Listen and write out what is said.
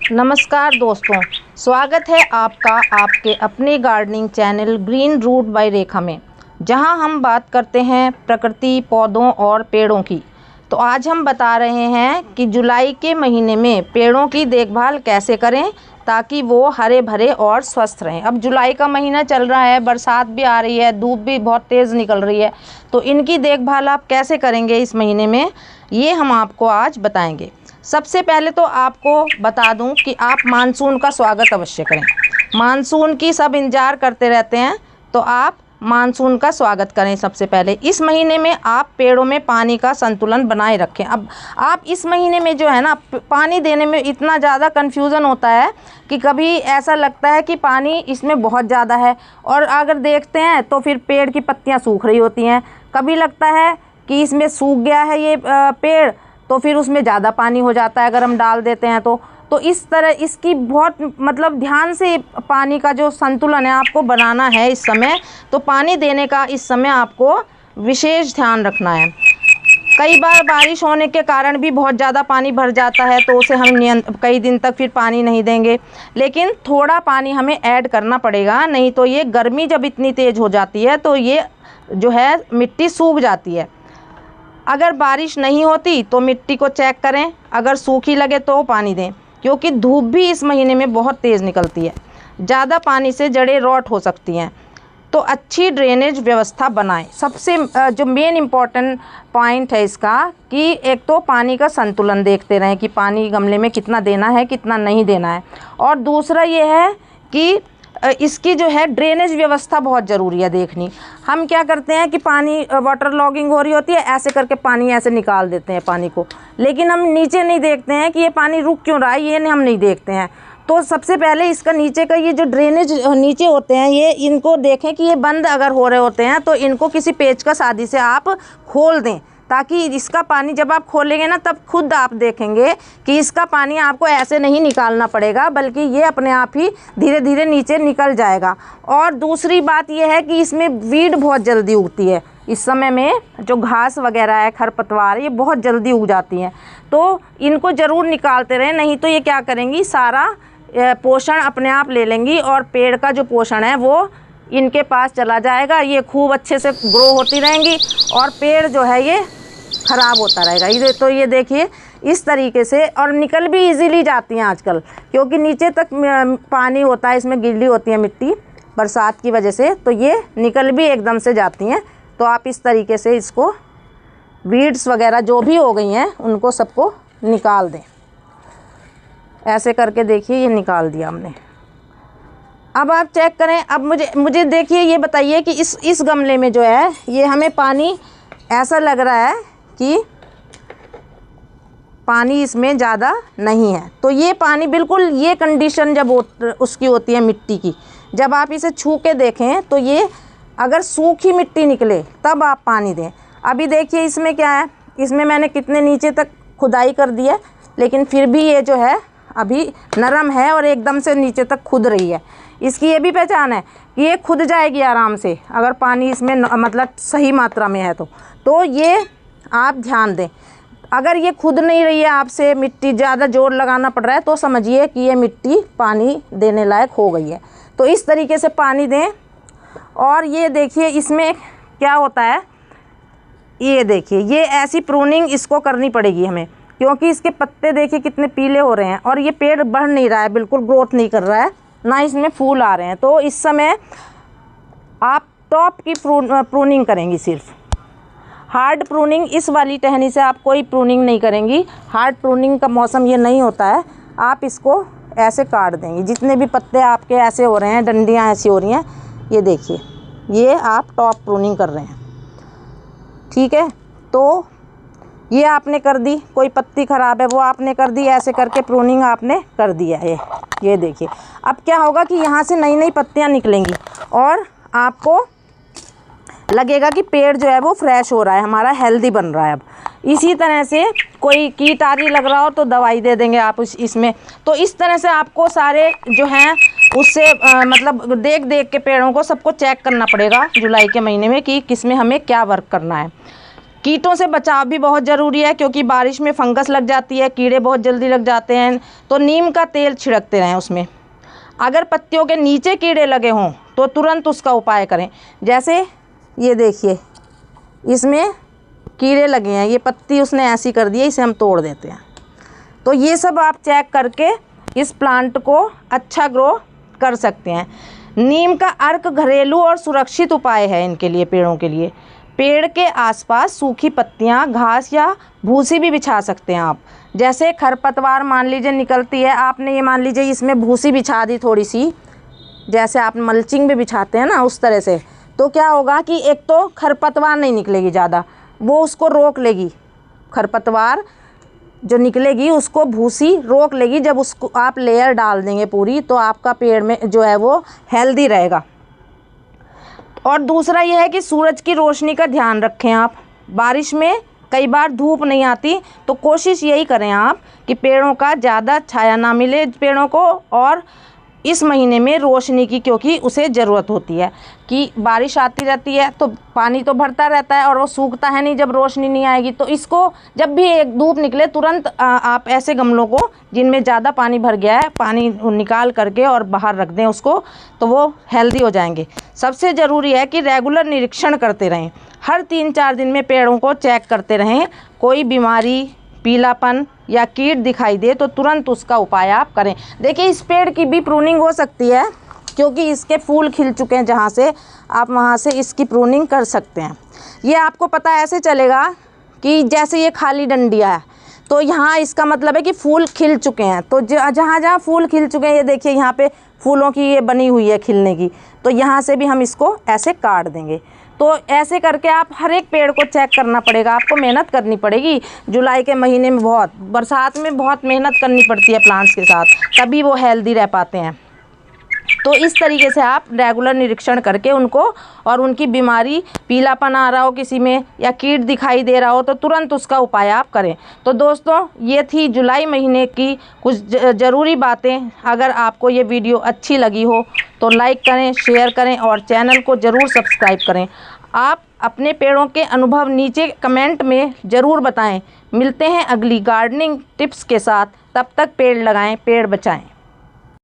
नमस्कार दोस्तों, स्वागत है आपका आपके अपने gardening channel green root by Rekha में, जहां हम बात करते हैं प्रकृति, पौधों और पेड़ों की। तो आज हम बता रहे हैं कि जुलाई के महीने में पेड़ों की देखभाल कैसे करें ताकि वो हरे भरे और स्वस्थ रहें। अब जुलाई का महीना चल रहा है, बरसात भी आ रही है, धूप भी बहुत तेज़ निकल रही है, तो इनकी देखभाल आप कैसे करेंगे इस महीने में, ये हम आपको आज बताएंगे। सबसे पहले तो आपको बता दूं कि आप मानसून का स्वागत अवश्य करें। मानसून की सब इंतज़ार करते रहते हैं, तो आप मानसून का स्वागत करें। सबसे पहले इस महीने में आप पेड़ों में पानी का संतुलन बनाए रखें। अब आप इस महीने में जो है ना, पानी देने में इतना ज़्यादा कन्फ्यूज़न होता है कि कभी ऐसा लगता है कि पानी इसमें बहुत ज़्यादा है, और अगर देखते हैं तो फिर पेड़ की पत्तियाँ सूख रही होती हैं। कभी लगता है कि इसमें सूख गया है ये पेड़, तो फिर उसमें ज़्यादा पानी हो जाता है अगर हम डाल देते हैं तो इस तरह इसकी बहुत ध्यान से पानी का जो संतुलन है आपको बनाना है इस समय। तो पानी देने का इस समय आपको विशेष ध्यान रखना है। कई बार बारिश होने के कारण भी बहुत ज़्यादा पानी भर जाता है, तो उसे हम कई दिन तक फिर पानी नहीं देंगे, लेकिन थोड़ा पानी हमें ऐड करना पड़ेगा, नहीं तो ये गर्मी जब इतनी तेज़ हो जाती है तो ये जो है मिट्टी सूख जाती है। अगर बारिश नहीं होती तो मिट्टी को चेक करें, अगर सूखी लगे तो पानी दें, क्योंकि धूप भी इस महीने में बहुत तेज़ निकलती है। ज़्यादा पानी से जड़ें रॉट हो सकती हैं, तो अच्छी ड्रेनेज व्यवस्था बनाएं। सबसे जो मेन इम्पॉर्टेंट पॉइंट है इसका कि एक तो पानी का संतुलन देखते रहें कि पानी गमले में कितना देना है, कितना नहीं देना है, और दूसरा ये है कि इसकी जो है ड्रेनेज व्यवस्था बहुत ज़रूरी है देखनी। हम क्या करते हैं कि पानी वाटर लॉगिंग हो रही होती है, ऐसे करके पानी ऐसे निकाल देते हैं पानी को, लेकिन हम नीचे नहीं देखते हैं कि ये पानी रुक क्यों रहा है, ये हम नहीं देखते हैं। तो सबसे पहले इसका नीचे का ये जो ड्रेनेज नीचे होते हैं, ये इनको देखें कि ये बंद अगर हो रहे होते हैं तो इनको किसी पेचकस आदि से आप खोल दें, ताकि इसका पानी जब आप खोलेंगे ना तब खुद आप देखेंगे कि इसका पानी आपको ऐसे नहीं निकालना पड़ेगा, बल्कि ये अपने आप ही धीरे धीरे नीचे निकल जाएगा। और दूसरी बात ये है कि इसमें वीड बहुत जल्दी उगती है। इस समय में जो घास वगैरह है, खरपतवार, ये बहुत जल्दी उग जाती हैं, तो इनको ज़रूर निकालते रहें, नहीं तो ये क्या करेंगी, सारा पोषण अपने आप ले लेंगी और पेड़ का जो पोषण है वो इनके पास चला जाएगा। ये खूब अच्छे से ग्रो होती रहेंगी और पेड़ जो है ये ख़राब होता रहेगा। ये तो ये देखिए इस तरीके से, और निकल भी इजीली जाती हैं आजकल, क्योंकि नीचे तक पानी होता है, इसमें गिल्ली होती है मिट्टी बरसात की वजह से, तो ये निकल भी एकदम से जाती हैं। तो आप इस तरीके से इसको वीड्स वगैरह जो भी हो गई हैं उनको सबको निकाल दें। ऐसे करके देखिए ये निकाल दिया हमने। अब आप चेक करें। अब मुझे देखिए ये बताइए कि इस गमले में जो है ये हमें पानी ऐसा लग रहा है कि पानी इसमें ज़्यादा नहीं है, तो ये पानी बिल्कुल ये कंडीशन जब उसकी होती है मिट्टी की, जब आप इसे छू के देखें तो ये अगर सूखी मिट्टी निकले तब आप पानी दें। अभी देखिए इसमें क्या है, इसमें मैंने कितने नीचे तक खुदाई कर दी है, लेकिन फिर भी ये जो है अभी नरम है और एकदम से नीचे तक खुद रही है। इसकी ये भी पहचान है कि ये खुद जाएगी आराम से, अगर पानी इसमें सही मात्रा में है तो ये आप ध्यान दें। अगर ये खुद नहीं रही है, आपसे मिट्टी ज़्यादा जोर लगाना पड़ रहा है, तो समझिए कि ये मिट्टी पानी देने लायक हो गई है। तो इस तरीके से पानी दें। और ये देखिए इसमें क्या होता है, ये देखिए ये ऐसी प्रूनिंग इसको करनी पड़ेगी हमें, क्योंकि इसके पत्ते देखिए कितने पीले हो रहे हैं और ये पेड़ बढ़ नहीं रहा है, बिल्कुल ग्रोथ नहीं कर रहा है, ना इसमें फूल आ रहे हैं। तो इस समय आप टॉप की प्रूनिंग करेंगी, सिर्फ हार्ड प्रूनिंग इस वाली टहनी से आप कोई प्रूनिंग नहीं करेंगी। हार्ड प्रूनिंग का मौसम ये नहीं होता है। आप इसको ऐसे काट देंगे, जितने भी पत्ते आपके ऐसे हो रहे हैं, डंडियाँ ऐसी हो रही हैं, ये देखिए ये आप टॉप प्रूनिंग कर रहे हैं, ठीक है। तो ये आपने कर दी, कोई पत्ती ख़राब है वो आपने कर दी, ऐसे करके प्रूनिंग आपने कर दिया है। ये देखिए अब क्या होगा कि यहाँ से नई नई पत्तियाँ निकलेंगी और आपको लगेगा कि पेड़ जो है वो फ्रेश हो रहा है, हमारा हेल्दी बन रहा है। अब इसी तरह से कोई कीट आदि लग रहा हो तो दवाई दे देंगे आप इसमें। तो इस तरह से आपको सारे जो हैं उससे देख देख के पेड़ों को सबको चेक करना पड़ेगा जुलाई के महीने में कि किस में हमें क्या वर्क करना है। कीटों से बचाव भी बहुत ज़रूरी है, क्योंकि बारिश में फंगस लग जाती है, कीड़े बहुत जल्दी लग जाते हैं। तो नीम का तेल छिड़कते रहें उसमें। अगर पत्तियों के नीचे कीड़े लगे हों तो तुरंत उसका उपाय करें। जैसे ये देखिए, इसमें कीड़े लगे हैं, ये पत्ती उसने ऐसी कर दी है, इसे हम तोड़ देते हैं। तो ये सब आप चेक करके इस प्लांट को अच्छा ग्रो कर सकते हैं। नीम का अर्क घरेलू और सुरक्षित उपाय है इनके लिए, पेड़ों के लिए। पेड़ के आसपास सूखी पत्तियां, घास या भूसी भी बिछा सकते हैं आप। जैसे खरपतवार मान लीजिए निकलती है, आपने ये मान लीजिए इसमें भूसी बिछा दी थोड़ी सी, जैसे आप मल्चिंग में बिछाते हैं ना, उस तरह से। तो क्या होगा कि एक तो खरपतवार नहीं निकलेगी ज़्यादा, वो उसको रोक लेगी। खरपतवार जो निकलेगी उसको भूसी रोक लेगी। जब उसको आप लेयर डाल देंगे पूरी, तो आपका पेड़ में जो है वो हेल्दी रहेगा। और दूसरा यह है कि सूरज की रोशनी का ध्यान रखें आप। बारिश में कई बार धूप नहीं आती, तो कोशिश यही करें आप कि पेड़ों का ज़्यादा छाया ना मिले पेड़ों को। और इस महीने में रोशनी की, क्योंकि उसे ज़रूरत होती है कि बारिश आती रहती है तो पानी तो भरता रहता है और वो सूखता है नहीं जब रोशनी नहीं आएगी। तो इसको जब भी एक धूप निकले, तुरंत आप ऐसे गमलों को जिनमें ज़्यादा पानी भर गया है, पानी निकाल करके और बाहर रख दें उसको, तो वो हेल्दी हो जाएंगे। सबसे ज़रूरी है कि रेगुलर निरीक्षण करते रहें। हर 3-4 दिन में पेड़ों को चेक करते रहें। कोई बीमारी, पीलापन या कीट दिखाई दे तो तुरंत उसका उपाय आप करें। देखिए, इस पेड़ की भी प्रूनिंग हो सकती है, क्योंकि इसके फूल खिल चुके हैं जहाँ से, आप वहाँ से इसकी प्रूनिंग कर सकते हैं। ये आपको पता ऐसे चलेगा कि जैसे ये खाली डंडिया है, तो यहाँ इसका मतलब है कि फूल खिल चुके हैं। तो जहाँ जहाँ फूल खिल चुके हैं, ये देखिए यहाँ पे फूलों की ये बनी हुई है खिलने की, तो यहाँ से भी हम इसको ऐसे काट देंगे। तो ऐसे करके आप हर एक पेड़ को चेक करना पड़ेगा, आपको मेहनत करनी पड़ेगी। जुलाई के महीने में बरसात में बहुत मेहनत करनी पड़ती है प्लांट्स के साथ, तभी वो हेल्दी रह पाते हैं। तो इस तरीके से आप रेगुलर निरीक्षण करके उनको, और उनकी बीमारी, पीलापन आ रहा हो किसी में या कीट दिखाई दे रहा हो, तो तुरंत उसका उपाय आप करें। तो दोस्तों, ये थी जुलाई महीने की कुछ ज़रूरी बातें। अगर आपको ये वीडियो अच्छी लगी हो तो लाइक करें, शेयर करें और चैनल को ज़रूर सब्सक्राइब करें। आप अपने पेड़ों के अनुभव नीचे कमेंट में ज़रूर बताएं। मिलते हैं अगली गार्डनिंग टिप्स के साथ। तब तक पेड़ लगाएं, पेड़ बचाएं।